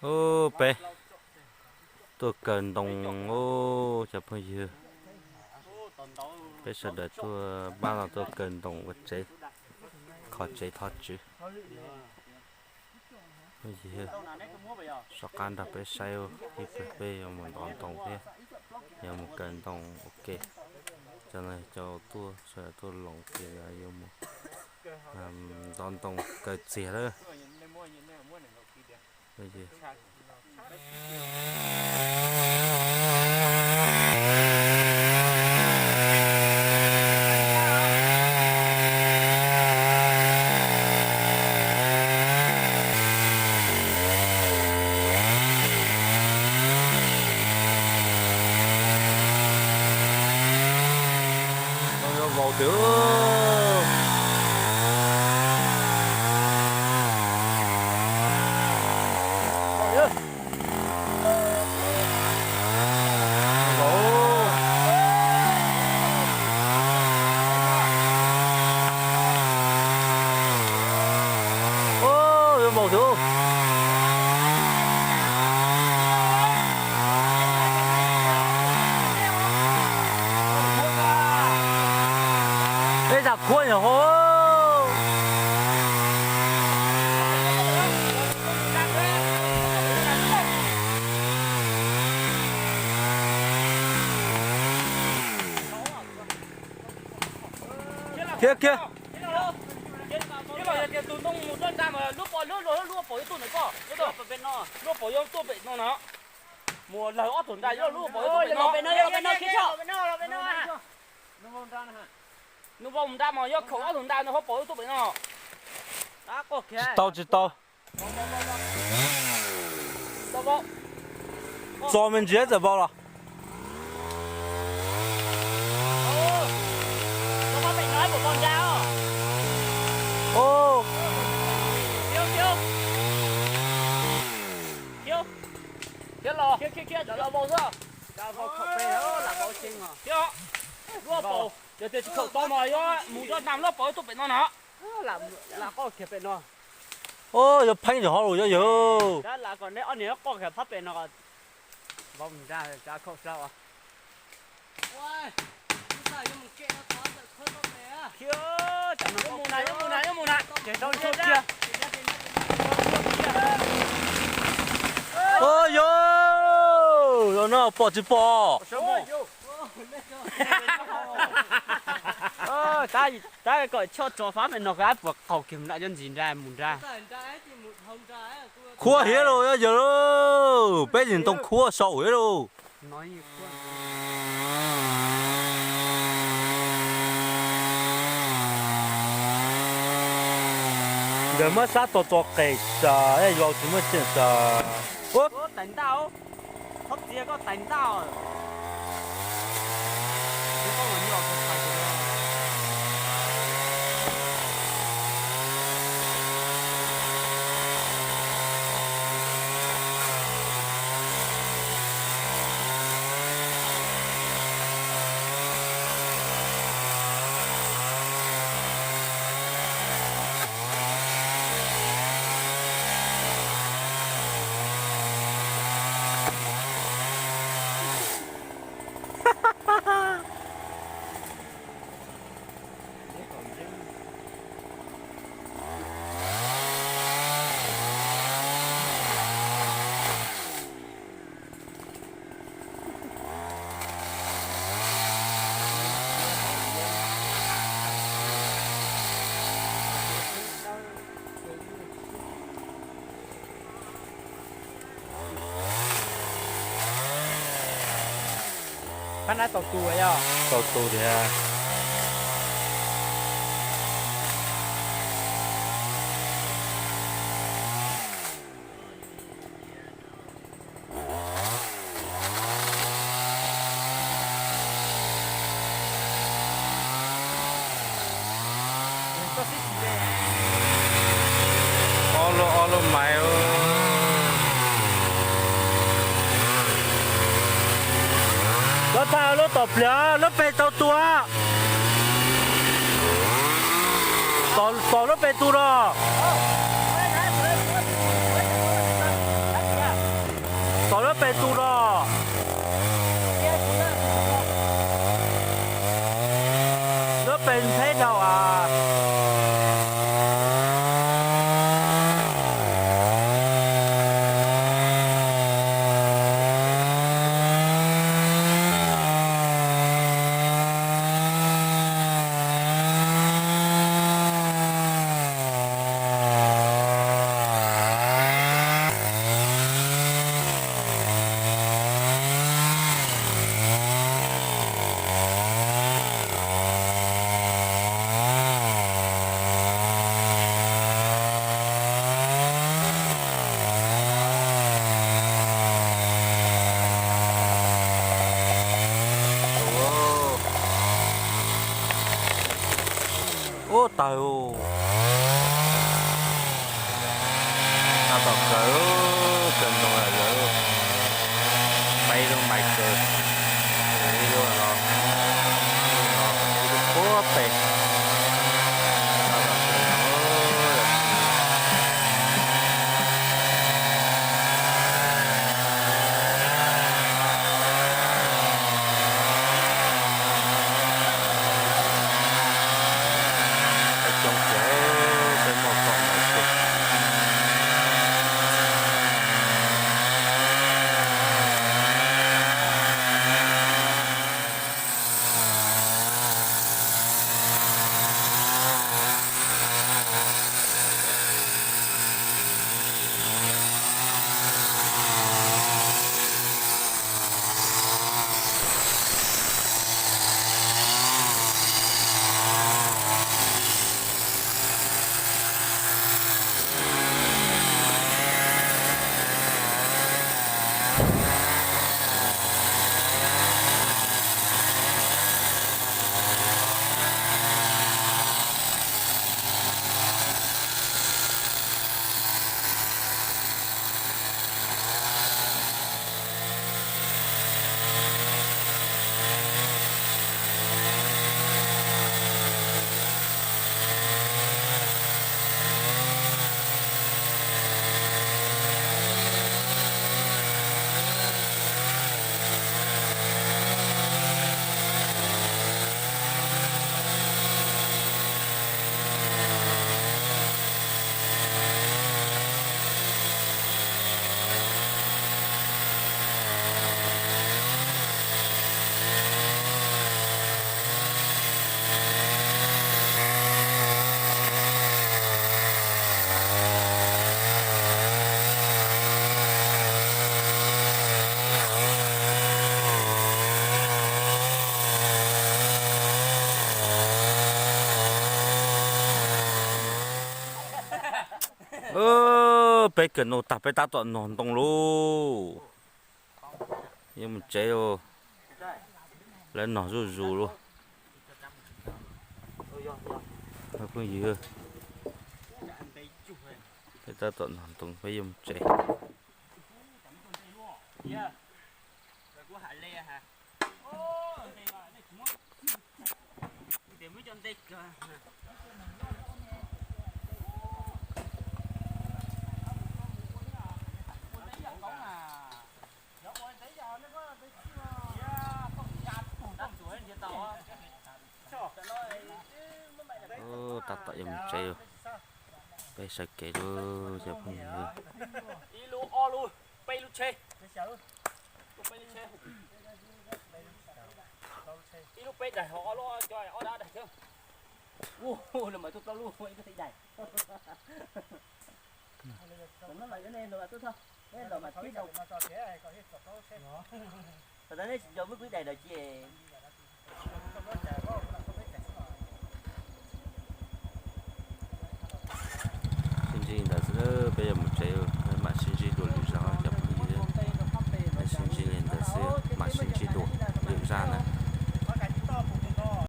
ô bé tôi cần đồng ô chập hơi chưa bây giờ để tôi bao là tôi cần đồng vật chế khó chế thoát chứ bây giờ sọc can đập bé sao thì bé một đòn đồng thế giờ một cần đồng ok cho này cho tôi sẽ tôi lỏng tiền là yêu một đòn đồng cái gì đó bây giờ vào tiểu vào tiểu bây giờ cuốn rồi hô kia kia tụi nông một đơn ra mà lúa bò tụi này có lúa bò yêu tụi bệnh nó mùa lời ót tụi này lúa bò tụi bệnh nó kia cho nó vòng ra mà yêu khẩu tụi này nó hốt bò tụi bệnh nó đã có kia tao chỉ tao专门接着包了。nó có bệnh nói của con ra không? Ô. Kia đó là bao giờ? Đã vào khẩu bê đó là bao chinh à? Kia. Lúa bò, để khẩu to mà yo, mù cho nằm lúa bò tụi bệnh nó. Là có kia bệnh nó. Ô, giờ phanh rồi rồi giờ. Đó là còn đấy anh nhớ có cái phát bệnh nó vòng ra khẩu sao à? Ôi, sao nhưng mà kệ nó có thật khơi không bé à? Kia, chẳng nó mù này. Để đâu đi kia. Ôi yo, rồi nó bỏ chỉ bỏ. Ta gọi cho phá mình nó cái buộc khẩu kiểm lại chân gì ra mùn ra. Khua hết rồi giờ rồi, bây giờ tông khua sầu hết rồi. Nói như khua. Giờ mới sát tổ cái sa, ấy vào chúng mới chuyện sa. Có đánh đau, thấp gì có đánh đau. Cái con người nhiều không phải rồi. Cái này tàu tù ấy à? Tàu tù thì à. Alo mày ơi. Nó tao nó tập lửa nó về tàu tua tàu nó về tu đó bể tu đó nó bên thế đâu à ô trời ơi ta tập cỡ cần đồ là cỡ bay luôn mày cỡ đi luôn rồi nó cố bể ta tập trong chỗ bên một phòng một cục bé cần nó tập bé ta toàn nón tông luôn nhưng mà chế rồi lên nón rù rù luôn không có gì hơn bé ta toàn nón tông bé dùng chế ta tạo dùng chế rồi bé sạch kể rồi chả không gì đi lu o lu bay lu chê bay lu chê đi lu bay đẩy họ lo cho họ đã đẩy chưa ô là mà tôi lu vậy cái đẩy nó lại cái này rồi tôi thôi đây là mà thấy đâu rồi đấy giờ mới quý đẩy rồi chị là bây giờ một triệu